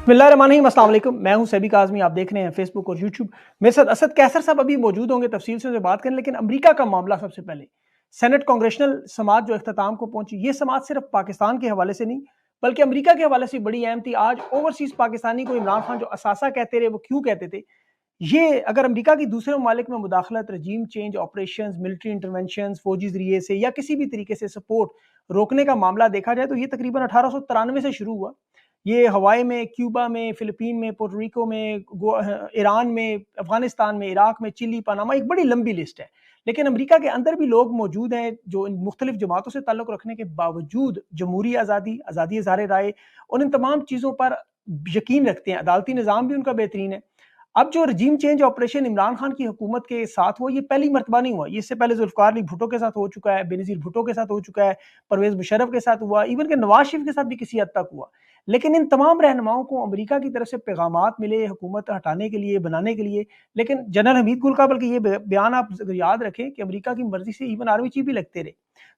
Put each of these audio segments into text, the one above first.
بسم اللہ الرحمن الرحیم، السلام علیکم۔ میں ہوں سیبی کاظمی، آپ دیکھ رہے ہیں فیس بک اور یوٹیوب۔ میرے ساتھ اسد کیسر صاحب ابھی موجود ہوں گے، تفصیل سے بات کریں، لیکن امریکہ کا معاملہ سب سے پہلے سینٹ کانگریشنل سماعت جو اختتام کو پہنچی، یہ سماعت صرف پاکستان کے حوالے سے نہیں بلکہ امریکہ کے حوالے سے بڑی اہم تھی۔ آج اوورسیز پاکستانی کو عمران خان جو اثاثہ کہتے رہے، وہ کیوں کہتے تھے؟ یہ اگر امریکہ کی دوسرے ممالک میں مداخلت، regime change operations, military interventions, فوجی ذریعے سے یا کسی بھی طریقے سے سپورٹ روکنے کا معاملہ دیکھا جائے تو یہ تقریباً 1893 سے شروع ہوا۔ یہ ہوائی میں، کیوبا میں، فلپین میں، پورٹوریکو میں، ایران میں، افغانستان میں، عراق میں، چلی، پاناما، ایک بڑی لمبی لسٹ ہے۔ لیکن امریکہ کے اندر بھی لوگ موجود ہیں جو ان مختلف جماعتوں سے تعلق رکھنے کے باوجود جمہوری آزادی، آزادی اظہار رائے اور ان تمام چیزوں پر یقین رکھتے ہیں۔ عدالتی نظام بھی ان کا بہترین ہے۔ اب جو regime change operation Imran Khan کی حکومت کے ساتھ ہوا، یہ پہلی مرتبہ نہیں ہوا، یہ اس سے پہلے ذوالفقار علی بھٹو کے ساتھ ہو چکا ہے، بینظیر بھٹو کے ساتھ ہو چکا ہے، پرویز مشرف کے ساتھ ہوا، ایون کہ نواز شریف کے ساتھ بھی کسی حد تک ہوا۔ لیکن ان تمام رہنماؤں کو امریکہ کی طرف سے پیغامات ملے حکومت ہٹانے کے لیے، بنانے کے لیے، لیکن جنرل حمید گل کا بلکہ یہ بیان آپ یاد رکھیں کہ امریکہ کی مرضی سے ایون آرمی چیف بھی لگتے رہے۔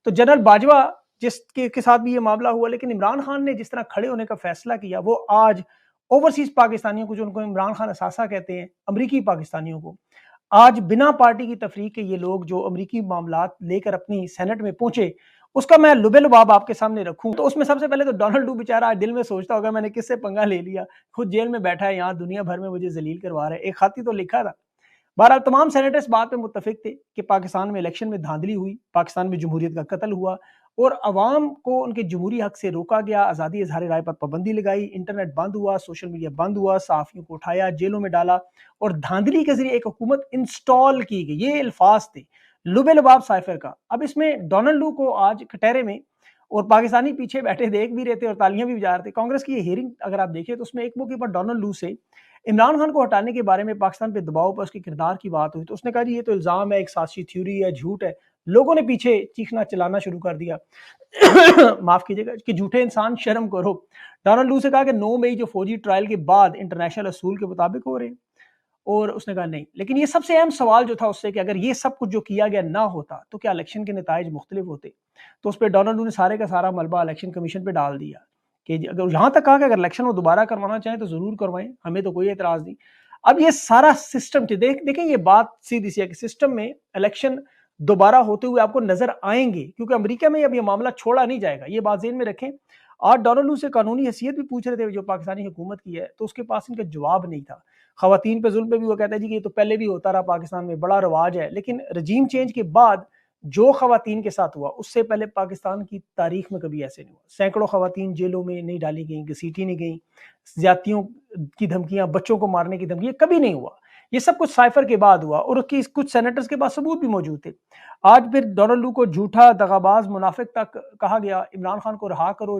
تو جنرل باجوہ جس کے ساتھ بھی یہ معاملہ ہوا، لیکن عمران خان نے جس طرح کھڑے ہونے کا فیصلہ کیا، وہ آج اوورسیز پاکستانیوں کو، جو ان کو عمران خان اثاثہ کہتے ہیں، امریکی پاکستانیوں کو، آج بنا پارٹی کی تفریق کے یہ لوگ جو امریکی معاملات لے کر اپنی سینٹ میں پہنچے، اس کا میں لبے لباب آپ کے سامنے رکھوں تو اس میں سب سے پہلے تو ڈونلڈ ٹرمپ بیچارہ آج دل میں سوچتا ہوگا میں نے کس سے پنگا لے لیا، خود جیل میں بیٹھا ہے، یہاں دنیا بھر میں مجھے ذلیل کروا رہا ہے، ایک خط ہی تو لکھا تھا۔ بہرحال تمام سینیٹر اس بات پہ متفق تھے کہ پاکستان میں الیکشن میں دھاندلی ہوئی، پاکستان میں جمہوریت کا قتل ہوا اور عوام کو ان کے جمہوری حق سے روکا گیا، آزادی اظہار رائے پر پابندی لگائی، انٹرنیٹ بند ہوا، سوشل میڈیا بند ہوا، صحافیوں کو اٹھایا، جیلوں میں ڈالا اور دھاندلی کے ذریعے ایک حکومت انسٹال کی گئی۔ یہ الفاظ تھے لبے لباب سائفر کا۔ اب اس میں ڈونلڈ لو کو آج کٹہرے میں اور پاکستانی پیچھے بیٹھے دیکھ بھی رہے تھے اور تالیاں بھی بجا رہے تھے۔ کانگریس کی یہ ہیئرنگ اگر آپ دیکھیں تو اس میں ایک موقع پر ڈونلڈ لو سے عمران خان کو ہٹانے کے بارے میں پاکستان پہ دباؤ پر اس کے کردار کی بات ہوئی تو اس نے کہا جی یہ تو الزام ہے، ایک سازشی تھیوری ہے، جھوٹ ہے۔ لوگوں نے پیچھے چیخنا چلانا شروع کر دیا معاف کیجیے گا کہ جھوٹے انسان شرم کرو۔ ڈونلڈ لو سے کہا کہ 9 مئی جو فوجی ٹرائل کے بعد انٹرنیشنل اصول کے مطابق ہو رہے ہیں، اور اس نے کہا نہیں۔ لیکن یہ سب سے اہم سوال جو تھا اس سے کہ اگر یہ سب کچھ جو کیا گیا نہ ہوتا تو کیا الیکشن کے نتائج مختلف ہوتے؟ تو اس پہ ڈونلڈ لو نے سارے کا سارا ملبہ الیکشن کمیشن پہ ڈال دیا کہ اگر یہاں تک کہا کہ اگر الیکشن وہ دوبارہ کروانا چاہیں تو ضرور کروائیں، ہمیں تو کوئی اعتراض نہیں۔ اب یہ سارا سسٹم دیکھیں، یہ بات سیدھی سی ہے کہ سسٹم میں الیکشن دوبارہ ہوتے ہوئے آپ کو نظر آئیں گے، کیونکہ امریکہ میں اب یہ معاملہ چھوڑا نہیں جائے گا، یہ بات ذہن میں رکھیں۔ آج ڈونلڈ لو سے قانونی حیثیت بھی پوچھ رہے تھے جو پاکستانی حکومت کی ہے، تو اس کے پاس ان کا جواب نہیں تھا۔ خواتین پہ ظلم پہ بھی وہ کہتا ہے جی کہ یہ تو پہلے بھی ہوتا رہا، پاکستان میں بڑا رواج ہے، لیکن رجیم چینج کے بعد جو خواتین کے ساتھ ہوا اس سے پہلے پاکستان کی تاریخ میں کبھی ایسے نہیں ہوا۔ سینکڑوں خواتین جیلوں میں نہیں ڈالی گئیں، گھسیٹی نہیں گئیں، زیادتیوں کی دھمکیاں، بچوں کو مارنے کی دھمکی، یہ کبھی نہیں ہوا۔ یہ سب کچھ سائفر کے بعد ہوا اور اس کی کچھ سینیٹرز کے پاس ثبوت بھی موجود تھے۔ آج پھر ڈونلڈ لو کو جھوٹا، دغاباز، منافق تک کہا گیا، عمران خان کو رہا کرو،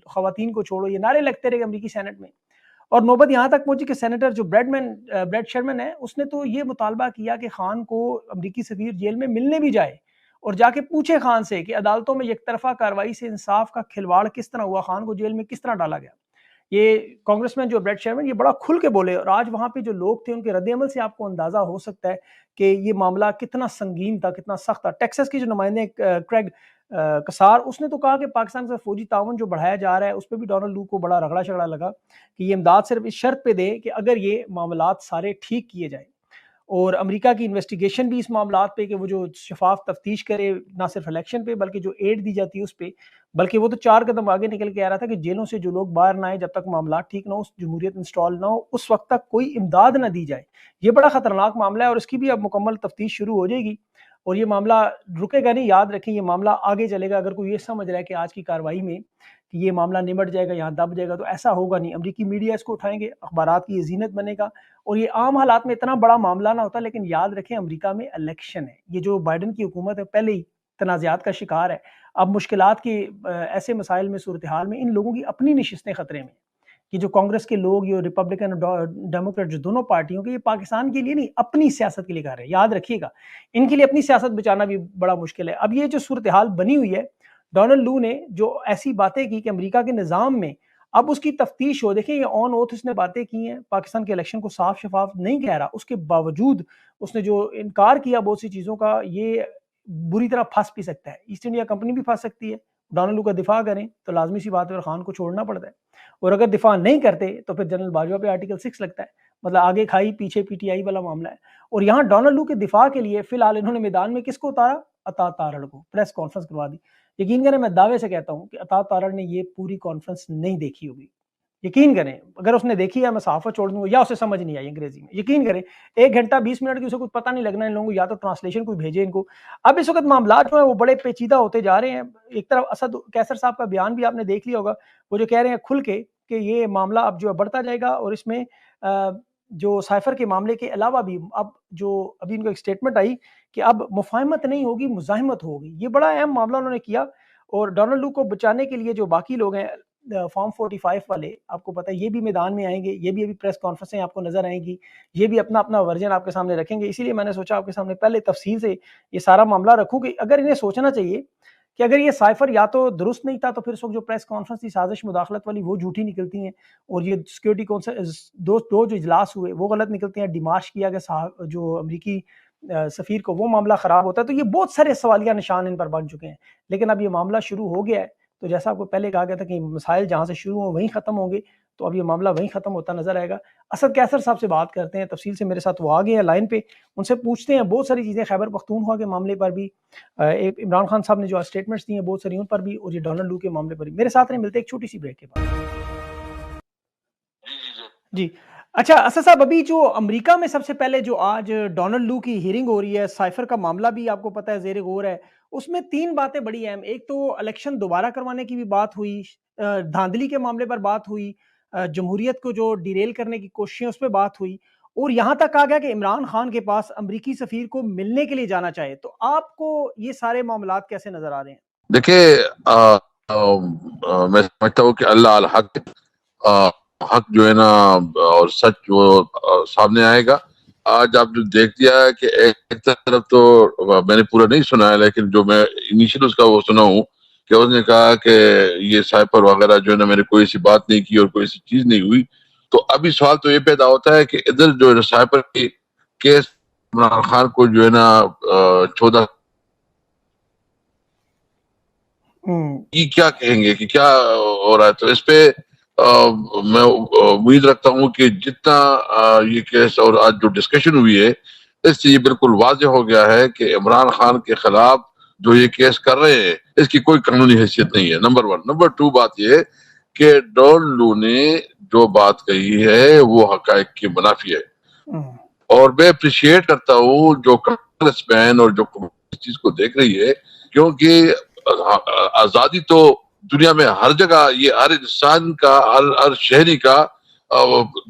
خواتین کو چھوڑو، یہ نعرے لگتے رہے امریکی سینٹ میں۔ اور نوبت یہاں تک پہنچی کہ سینیٹر جو بریڈ شرمن ہے، اس نے تو یہ مطالبہ کیا کہ خان کو امریکی سفیر جیل میں ملنے بھی جائے اور جا کے پوچھے خان سے کہ عدالتوں میں یک طرفہ کارروائی سے انصاف کا کھلواڑ کس طرح ہوا، خان کو جیل میں کس طرح ڈالا گیا۔ یہ کانگریس مین جو بریڈ شرمن یہ بڑا کھل کے بولے، اور آج وہاں پہ جو لوگ تھے ان کے رد عمل سے آپ کو اندازہ ہو سکتا ہے کہ یہ معاملہ کتنا سنگین تھا، کتنا سخت تھا۔ ٹیکساس کی جو نمائندے کریگ کسار، اس نے تو کہا کہ پاکستان سے فوجی تعاون جو بڑھایا جا رہا ہے اس پہ بھی ڈونلڈ لو کو بڑا رگڑا شگڑا لگا کہ یہ امداد صرف اس شرط پہ دے کہ اگر یہ معاملات سارے ٹھیک کیے جائیں، اور امریکہ کی انویسٹیگیشن بھی اس معاملات پہ کہ وہ جو شفاف تفتیش کرے، نہ صرف الیکشن پہ بلکہ جو ایڈ دی جاتی ہے اس پہ، بلکہ وہ تو 4 قدم آگے نکل کے آ رہا تھا کہ جیلوں سے جو لوگ باہر نہ آئے جب تک معاملات ٹھیک نہ ہو، جمہوریت انسٹال نہ ہو، اس وقت تک کوئی امداد نہ دی جائے۔ یہ بڑا خطرناک معاملہ ہے اور اس کی بھی اب مکمل تفتیش شروع ہو جائے گی اور یہ معاملہ رکے گا نہیں۔ یاد رکھیں یہ معاملہ آگے چلے گا۔ اگر کوئی یہ سمجھ رہا ہے کہ آج کی کارروائی میں کہ یہ معاملہ نمٹ جائے گا، یہاں دب جائے گا، تو ایسا ہوگا نہیں۔ امریکی میڈیا اس کو اٹھائیں گے، اخبارات کی یہ زینت بنے گا اور یہ عام حالات میں اتنا بڑا معاملہ نہ ہوتا، لیکن یاد رکھیں امریکہ میں الیکشن ہے۔ یہ جو بائیڈن کی حکومت ہے پہلے ہی تنازعات کا شکار ہے۔ اب مشکلات کے ایسے مسائل میں، صورتحال میں ان لوگوں کی اپنی نشستیں خطرے میں، کہ جو کانگریس کے لوگ، یہ ریپبلکن اور ڈیموکریٹ جو دونوں پارٹیوں کے، یہ پاکستان کے لیے نہیں اپنی سیاست کے لیے کر رہے ہیں۔ یاد رکھیے گا ان کے لیے اپنی سیاست بچانا بھی بڑا مشکل ہے۔ اب یہ جو صورتحال بنی ہوئی ہے، ڈونلڈ لو نے جو ایسی باتیں کی کہ امریکہ کے نظام میں اب اس کی تفتیش ہو، دیکھیں یہ آن اوتھ اس نے باتیں کی ہیں، پاکستان کے الیکشن کو صاف شفاف نہیں کہہ رہا، اس کے باوجود اس نے جو انکار کیا بہت سی چیزوں کا، یہ بری طرح پھنس بھی سکتا ہے۔ ایسٹ انڈیا کمپنی بھی پھنس سکتی ہے، ڈونلڈ لو کا دفاع کریں تو لازمی سی بات ہے خان کو چھوڑنا پڑتا ہے، اور اگر دفاع نہیں کرتے تو پھر جنرل باجوہ پہ آرٹیکل 6 لگتا ہے، مطلب آگے کھائی پیچھے پی ٹی آئی والا معاملہ ہے۔ اور یہاں ڈونلڈ لو کے دفاع کے لیے فی الحال انہوں نے میدان میں کس کو اتارا؟ عطا تارڑ کو، پریس کانفرنس کروا دی۔ یقین کریں میں دعوے سے کہتا ہوں کہ عطا تارڑ نے یہ پوری کانفرنس نہیں دیکھی ہوگی، یقین کریں اگر اس نے دیکھی ہے میں صحافت چھوڑ دوں گا، یا اسے سمجھ نہیں آئی انگریزی میں، یقین کریں 1 گھنٹہ 20 منٹ کی اسے کچھ پتہ نہیں لگنا ان لوگوں کو، یا تو ٹرانسلیشن کوئی بھیجے ان کو۔ اب اس وقت معاملات جو ہیں وہ بڑے پیچیدہ ہوتے جا رہے ہیں۔ ایک طرف اسد کیسر صاحب کا بیان بھی آپ نے دیکھ لیا ہوگا، وہ جو کہہ رہے ہیں کھل کے کہ یہ معاملہ اب جو ہے بڑھتا جائے گا، اور اس میں جو سائفر کے معاملے کے علاوہ بھی اب جو ابھی ان کو ایک سٹیٹمنٹ آئی کہ اب مفاہمت نہیں ہوگی مزاحمت ہوگی، یہ بڑا اہم معاملہ انہوں نے کیا۔ اور ڈونلڈ لو کو بچانے کے لیے جو باقی لوگ ہیں فارم 45 والے، آپ کو پتہ ہے یہ بھی میدان میں آئیں گے، یہ بھی ابھی پریس کانفرنسیں آپ کو نظر آئیں گی، یہ بھی اپنا اپنا ورژن آپ کے سامنے رکھیں گے۔ اسی لیے میں نے سوچا آپ کے سامنے پہلے تفصیل سے یہ سارا معاملہ رکھوں کہ اگر انہیں سوچنا چاہیے کہ اگر یہ سائفر یا تو درست نہیں تھا تو پھر اس وقت جو پریس کانفرنس تھی سازش مداخلت والی وہ جھوٹی نکلتی ہیں، اور یہ سیکورٹی کونسل دو جو اجلاس ہوئے وہ غلط نکلتے ہیں، ڈیمارش کیا گیا جو امریکی سفیر کو، وہ معاملہ خراب ہوتا ہے۔ تو یہ بہت سارے سوالیہ نشان ان پر بن چکے ہیں، لیکن اب یہ معاملہ شروع ہو گیا ہے تو جیسا آپ کو پہلے کہا گیا تھا کہ مسائل جہاں سے شروع ہوں وہیں ختم ہوں گے، تو اب یہ معاملہ وہیں ختم ہوتا نظر آئے گا۔ اسد کیسر صاحب سے بات کرتے ہیں تفصیل سے، میرے ساتھ وہ آگے ہیں لائن پہ، ان سے پوچھتے ہیں بہت ساری چیزیں خیبر پختونخوا کے معاملے پر بھی، عمران خان صاحب نے جو اسٹیٹمنٹس دی ہیں بہت ساری ان پر بھی، اور یہ ڈونلڈ لو کے معاملے پر بھی۔ میرے ساتھ نہیں ملتے ایک چھوٹی سی بریک کے بعد۔ جی اچھا اسد صاحب، ابھی جو امریکہ میں سب سے پہلے جو آج ڈونلڈ لو کی ہیرنگ ہو رہی ہے، سائفر کا معاملہ بھی آپ کو پتہ ہے زیر غور ہے، اس میں 3 باتیں بڑی اہم، ایک تو الیکشن دوبارہ کروانے کی بھی بات ہوئی، دھاندلی کے معاملے پر بات ہوئی، جمہوریت کو جو ڈیریل کرنے کی کوششیں اس پہ بات ہوئی، اور یہاں تک کہا گیا کہ عمران خان کے پاس امریکی سفیر کو ملنے کے لیے جانا چاہے۔ تو آپ کو یہ سارے معاملات کیسے نظر آ رہے ہیں؟ دیکھیے میں سمجھتا ہوں کہ اللہ الحق حق جو ہے نا اور سچ وہ سامنے آئے گا۔ آج آپ جو دیکھ دیا ہے کہ ایک طرف تو میں نے پورا نہیں سنا ہے، لیکن جو میں انیشل اس کا وہ سنا ہوں کہ اس نے کہا کہ یہ سائپر وغیرہ جو ہے نا میں نے کوئی ایسی بات نہیں کی اور کوئی ایسی چیز نہیں ہوئی۔ تو ابھی سوال تو یہ پیدا ہوتا ہے کہ ادھر جو ہے سائپر کی کیس عمران خان کو جو ہے نا 14 یہ کیا کہیں گے کہ کیا ہو رہا ہے۔ تو اس پہ میں امید رکھتا ہوں کہ جتنا یہ کیس اور آج جو ڈسکشن ہوئی ہے اس سے یہ بالکل واضح ہو گیا ہے کہ عمران خان کے خلاف جو یہ کیس کر رہے ہیں اس کی کوئی قانونی حیثیت نہیں ہے، نمبر 1۔ نمبر 2 بات یہ کہ ڈونلڈ لو نے جو بات کہی ہے وہ حقائق کی منافی ہے، اور میں اپریشیٹ کرتا ہوں جو کانگریس مین اور جو اس چیز کو دیکھ رہی ہے، کیونکہ آزادی تو دنیا میں ہر جگہ، یہ ہر انسان کا، ہر شہری کا،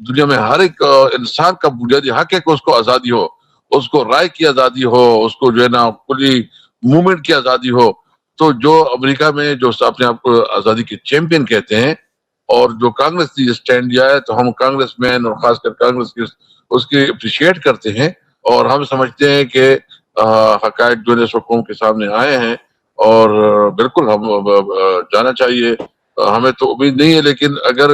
دنیا میں ہر ایک انسان کا بنیادی حق ہے کہ اس کو آزادی ہو، اس کو رائے کی آزادی ہو، اس کو جو ہے نا کلی موومنٹ کی آزادی ہو۔ تو جو امریکہ میں جو اپنے آپ کو آزادی کے چیمپئن کہتے ہیں، اور جو کانگریس نے اسٹینڈ لیا ہے، تو ہم کانگریس مین اور خاص کر کانگریس کے اس کی اپریشیٹ کرتے ہیں، اور ہم سمجھتے ہیں کہ حقائق جو ہے سو قوم کے سامنے آئے ہیں، اور بالکل ہم جانا چاہیے۔ ہمیں تو امید نہیں ہے، لیکن اگر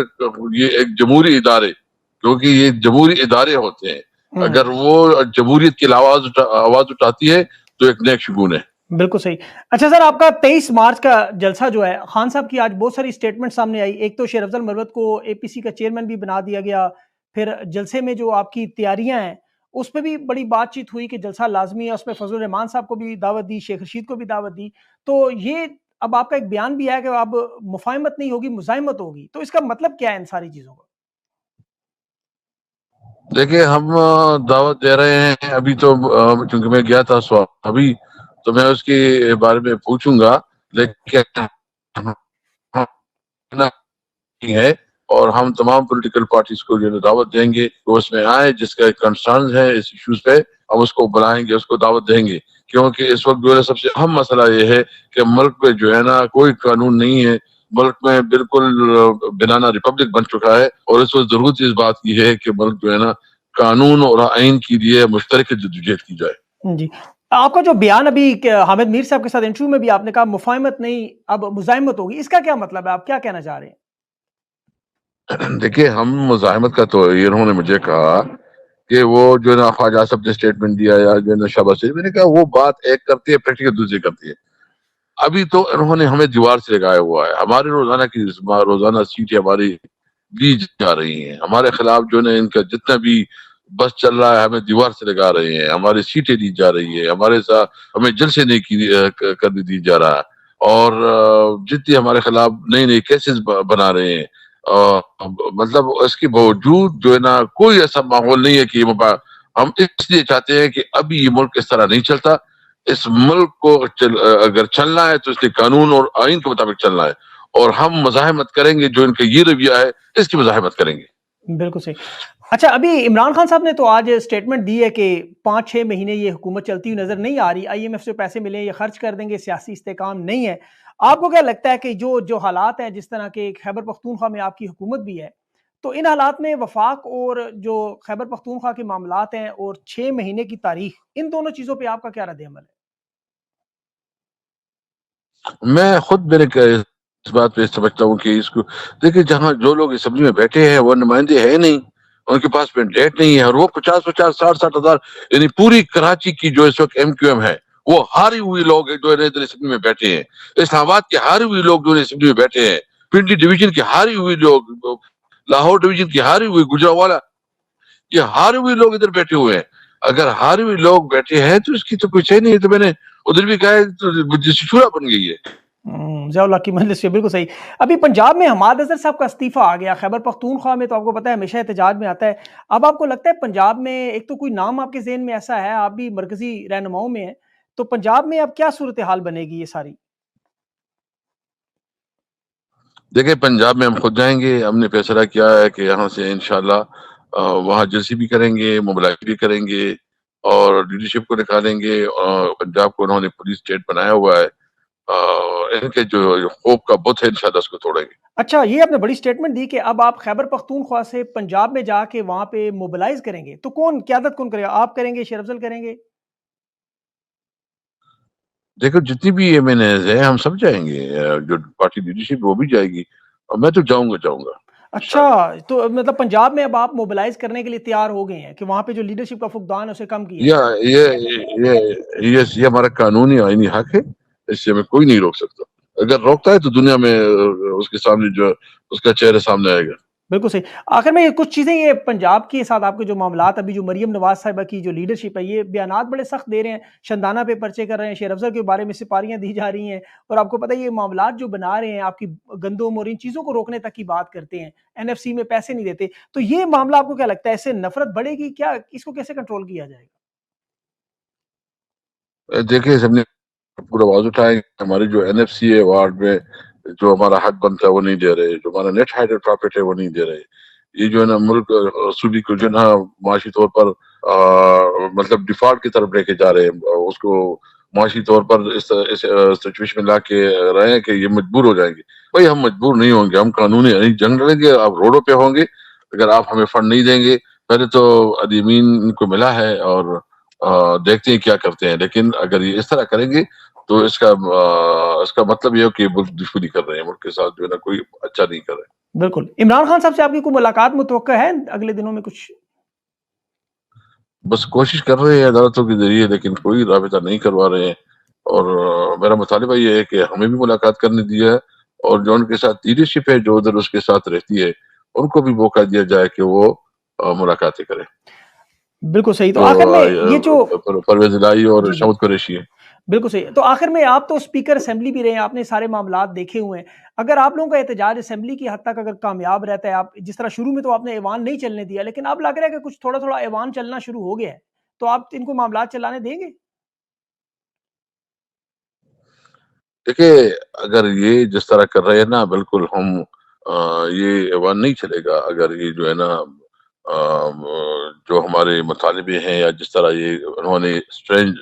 یہ ایک جمہوری ادارے، کیونکہ یہ جمہوری ادارے ہوتے ہیں، اگر وہ جمہوریت کی آواز اٹھاتی ہے تو ایک نیک شگون ہے۔ بالکل صحیح۔ اچھا سر، آپ کا 23 مارچ کا جلسہ جو ہے، خان صاحب کی آج بہت ساری سٹیٹمنٹ سامنے آئی، ایک تو شیر افضل مروت کو اے پی سی کا چیئرمین بھی بنا دیا گیا، پھر جلسے میں جو آپ کی تیاریاں ہیں اس پہ بھی بڑی بات چیت ہوئی کہ جلسہ لازمی ہے، اس میں فضل الرحمان صاحب کو بھی دعوت دی، شیخ رشید کو بھی دعوت دی۔ تو یہ اب آپ کا ایک بیان بھی ہے کہ اب مفاہمت نہیں ہوگی مزاحمت ہوگی، تو اس کا مطلب کیا ہے ان ساری چیزوں کا؟ دیکھیں ہم دعوت دے رہے ہیں، ابھی تو چونکہ میں گیا تھا ابھی، تو میں اس کے بارے میں پوچھوں گا، لیکن ہے اور ہم تمام پولیٹیکل پارٹیز کو جو دعوت دیں گے وہ اس میں آئے، جس کا کنسرنز ہے اس ایشوز پہ ہم اس کو بلائیں گے، اس کو دعوت دیں گے، کیونکہ اس وقت جو ہے سب سے اہم مسئلہ یہ ہے کہ ملک میں جو ہے نا کوئی قانون نہیں ہے، ملک میں بالکل بنانا ریپبلک بن چکا ہے، اور اس وقت ضرورت اس بات کی ہے کہ ملک جو ہے نا قانون اور آئین کے لیے مشترکہ جدوجہد کی جائے۔ جی، آپ کا جو بیان ابھی حامد میر صاحب کے ساتھ انٹرویو میں بھی آپ نے کہا مفاہمت نہیں اب مزاحمت ہوگی، اس کا کیا مطلب ہے؟ آپ کیا کہنا چاہ رہے ہیں؟ دیکھیے ہم مزاحمت کا تو یہ انہوں نے مجھے کہا کہ وہ جو ہے نا خواجہ صاحب نے اسٹیٹمنٹ دیا یا جو ہے نا شہباز شریف، میں نے کہا وہ بات ایک کرتی ہے پریکٹیکل دوسری کرتی ہے۔ ابھی تو انہوں نے ہمیں دیوار سے لگایا ہوا ہے. ہمارے روزانہ سیٹیں ہماری دی جا رہی ہیں. ہمارے خلاف جو ہے ان کا جتنا بھی بس چل رہا ہے ہمیں دیوار سے لگا رہے ہیں. ہماری سیٹیں دی جا رہی ہے. ہمارے ساتھ ہمیں جلسے نہیں کرنے دی جا رہا. اور جتنی ہمارے خلاف نئی نئی کیسز بنا رہے ہیں. مطلب اس کے باوجود جو ہے نا کوئی ایسا ماحول نہیں ہے کہ ہم اس لیے چاہتے ہیں کہ ابھی یہ ملک اس طرح نہیں چلتا. اس ملک کو اگر چلنا ہے تو اس کے قانون اور آئین کے مطابق چلنا ہے. اور ہم مزاحمت کریں گے جو ان کا یہ رویہ ہے اس کی مزاحمت کریں گے. بالکل صحیح. اچھا ابھی عمران خان صاحب نے تو آج اسٹیٹمنٹ دی ہے کہ 5-6 مہینے یہ حکومت چلتی ہوئی نظر نہیں آ رہی. آئی ایم ایف سے پیسے ملے یہ خرچ کر دیں گے, سیاسی استحکام نہیں ہے. آپ کو کیا لگتا ہے کہ جو حالات ہیں جس طرح کے خیبر پختونخوا میں آپ کی حکومت بھی ہے, تو ان حالات میں وفاق اور جو خیبر پختونخوا کے معاملات ہیں اور 6 مہینے کی تاریخ, ان دونوں چیزوں پہ آپ کا کیا رد عمل ہے؟ میں خود میرے اس بات پہ سمجھتا ہوں کہ اس کو دیکھیں, جہاں جو لوگ اسمبلی میں بیٹھے ہیں وہ نمائندے ہیں نہیں, ان کے پاس مینڈیٹ نہیں ہے. اور وہ 50 60 ہزار یعنی پوری کراچی کی جو اس وقت ایم کیو ایم ہے وہ ہاری ہوئی لوگ جو ادھر اسمبلی میں بیٹھے ہیں. اسلام آباد کے ہاری ہوئی لوگ جو اسمبلی میں بیٹھے ہیں, پنڈی ڈویژن کے ہاری ہوئی لوگ, لاہور ڈویژن کی ہاری ہوئی, گجرانوالہ, یہ ہارے ہوئے لوگ ادھر بیٹھے ہوئے ہیں. اگر ہارے ہوئے لوگ بیٹھے ہیں تو اس کی تو کوئی صحیح نہیں ہے. تو میں نے ادھر بھی کہا ہے تو شورا بن گئی ہے. ضیاء اللہ کی مجلس سے بالکل صحیح. ابھی پنجاب میں حماد اظہر صاحب کا استعفیٰ آ گیا. خیبر پختونخوا میں تو آپ کو پتہ ہے ہمیشہ احتجاج میں آتا ہے. اب آپ کو لگتا ہے پنجاب میں ایک تو کوئی نام آپ کے ذہن میں ایسا ہے, آپ بھی مرکزی رہنماؤں میں ہیں, تو پنجاب میں اب کیا صورتحال بنے گی یہ ساری؟ دیکھیں پنجاب میں ہم خود جائیں گے. ہم نے فیصلہ کیا ہے کہ یہاں سے انشاءاللہ وہاں جلسے بھی کریں گے, موبلائز بھی کریں گے اور لیڈرشپ کو نکالیں گے. اور پنجاب کو انہوں نے پولیس اسٹیٹ بنایا ہوا ہے, ان کے جو خوف کا بت ہے انشاءاللہ اس کو توڑیں گے. اچھا, یہ آپ نے بڑی سٹیٹمنٹ دی کہ اب آپ خیبر پختونخوا سے پنجاب میں جا کے وہاں پہ موبلائز کریں گے, تو قیادت کون کرے گا؟ آپ کریں گے, شیر افضل کریں گے؟ دیکھو جتنی بھی ایم این ایز ہیں ہم سب جائیں گے, جو پارٹی لیڈرشپ وہ بھی جائے گی, اور میں تو جاؤں گا اچھا, انشاءاللہ. تو مطلب پنجاب میں اب آپ موبلائز کرنے کے لیے تیار ہو گئے ہیں کہ وہاں پہ جو لیڈرشپ کا فقدان ہے اسے کم کیا جائے؟ یہ ہمارا قانونی آئینی حق ہے, اس سے ہمیں کوئی نہیں روک سکتا. اگر روکتا ہے تو دنیا میں اس کے سامنے جو اس کا چہرہ سامنے آئے گا. بالکل صحیح. آخر میں کچھ چیزیں یہ پنجاب کے ساتھ آپ کے جو معاملات, ابھی جو مریم نواز صاحبہ کی جو لیڈرشپ ہے یہ بیانات بڑے سخت دے رہے ہیں, شندانہ پہ پرچے کر رہے ہیں, شیر افضل کے بارے میں سپاریاں دی جا رہی ہیں, اور آپ کو پتہ ہے یہ معاملات جو بنا رہے ہیں آپ کی گندم اور ان چیزوں کو روکنے تک کی بات کرتے ہیں, این ایف سی میں پیسے نہیں دیتے. تو یہ معاملہ آپ کو کیا لگتا ہے, اس سے نفرت بڑھے گی کیا, اس کو کیسے کنٹرول کیا جائے گا؟ دیکھیں ہم نے پورا آواز اٹھائے, ہماری جو این ایف سی ہے وارڈ میں جو ہمارا حق بنتا ہے وہ نہیں دے رہے, جو ہمارا نیٹ ہائیڈر پرافٹ ہے وہ نہیں دے رہے. یہ جو ہے نا ملک صوبی کو جو ہے نا معاشی طور پر مطلب ڈیفالٹ کی طرف لے کے جا رہے ہیں, اس کو معاشی طور پر اس سچویشن میں لا کے رہے ہیں کہ یہ مجبور ہو جائیں گے. بھائی ہم مجبور نہیں ہوں گے, ہم قانونی جنگ لڑیں گے. آپ روڈوں پہ ہوں گے, اگر آپ ہمیں فنڈ نہیں دیں گے, پہلے تو ادیمین کو ملا ہے اور دیکھتے ہیں کیا کرتے ہیں. لیکن اگر یہ اس طرح کریں گے تو اس کا مطلب یہ ہو کہ ملک دشمنی کر رہے ہیں, ملک کے ساتھ جو ہے نا کوئی اچھا نہیں کر رہے. بالکل. عمران خان صاحب سے آپ کی کوئی ملاقات متوقع ہے اگلے دنوں میں کچھ؟ بس کوشش کر رہے ہیں عدالتوں کے ذریعے, لیکن کوئی رابطہ نہیں کروا رہے ہیں. اور میرا مطالبہ یہ ہے کہ ہمیں بھی ملاقات کرنے دیا ہے, اور جو ان کے ساتھ لیڈرشپ ہے جو ادھر اس کے ساتھ رہتی ہے ان کو بھی موقع دیا جائے کہ وہ ملاقاتیں کریں. بالکل صحیح. تو جو آخر میں یہ جو پرویز الہی اور جی شمس قریشی ہے. بالکل صحیح. تو آخر میں آپ تو اسپیکر اسمبلی بھی رہے ہیں, آپ نے سارے معاملات دیکھے ہوئے ہیں. اگر آپ لوگوں کا احتجاج اسمبلی کی حد تک اگر کامیاب رہتا ہے, آپ جس طرح شروع میں تو آپ نے ایوان نہیں چلنے دیا, لیکن اب لگ رہا ہے کہ کچھ تھوڑا تھوڑا ایوان چلنا شروع ہو گیا ہے, تو آپ ان کو معاملات چلانے دیں گے؟ دیکھیں اگر یہ جس طرح کر رہے ہیں نا, بالکل ہم یہ ایوان نہیں چلے گا. اگر یہ جو ہے نا جو ہمارے مطالبے ہیں یا جس طرح یہ انہوں نے اسٹرینج,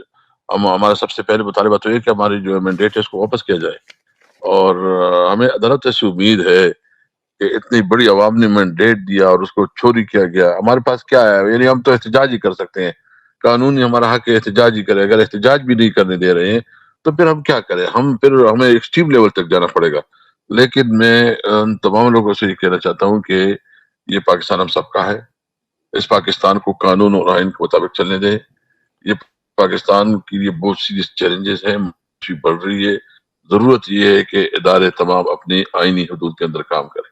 ہمارا سب سے پہلے مطالبہ تو یہ کہ ہماری جو مینڈیٹ ہے اس کو واپس کیا جائے. اور ہمیں عدالت سے امید ہے کہ اتنی بڑی عوام نے مینڈیٹ دیا اور اس کو چوری کیا گیا. ہمارے پاس کیا ہے, یعنی ہم تو احتجاج ہی کر سکتے ہیں, قانونی ہمارا حق ہے احتجاج ہی کرے. اگر احتجاج بھی نہیں کرنے دے رہے ہیں تو پھر ہم کیا کریں, ہمیں ایکسٹریم لیول تک جانا پڑے گا. لیکن میں ان تمام لوگوں سے یہ کہنا چاہتا ہوں کہ یہ پاکستان ہم سب کا ہے. اس پاکستان کو قانون اور آئین کے مطابق چلنے دیں. یہ پاکستان کے لیے بہت سیریس چیلنجز ہیں, بڑھ رہی ہے, ضرورت یہ ہے کہ ادارے تمام اپنی آئینی حدود کے اندر کام کریں.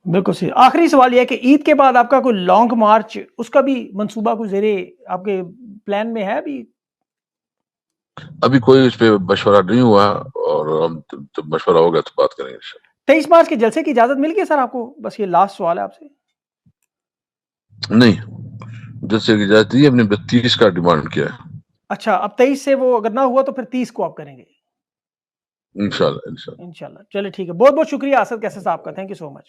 بالکل صحیح. آخری سوال یہ ہے کہ عید کے بعد آپ کا کوئی لانگ مارچ، اس کا بھی منصوبہ کوئی زیر آپ کے پلان میں ہے ابھی کوئی اس پہ مشورہ نہیں ہوا، اور ہم مشورہ ہوگا تو بات کریں گے انشاءاللہ. 23 مارچ کے جلسے کی اجازت مل گئی سر آپ کو؟ بس یہ لاسٹ سوال ہے آپ سے. نہیں، جیسے کہ جاتی ہے ہم نے 32 کا ڈیمانڈ کیا ہے. اچھا، اب 23 سے وہ اگر نہ ہوا تو پھر 30 کو آپ کریں گے انشاءاللہ. انشاءاللہ. چلے ٹھیک ہے، بہت بہت شکریہ اسد کیسر صاحب کا، تھینک یو سو مچ.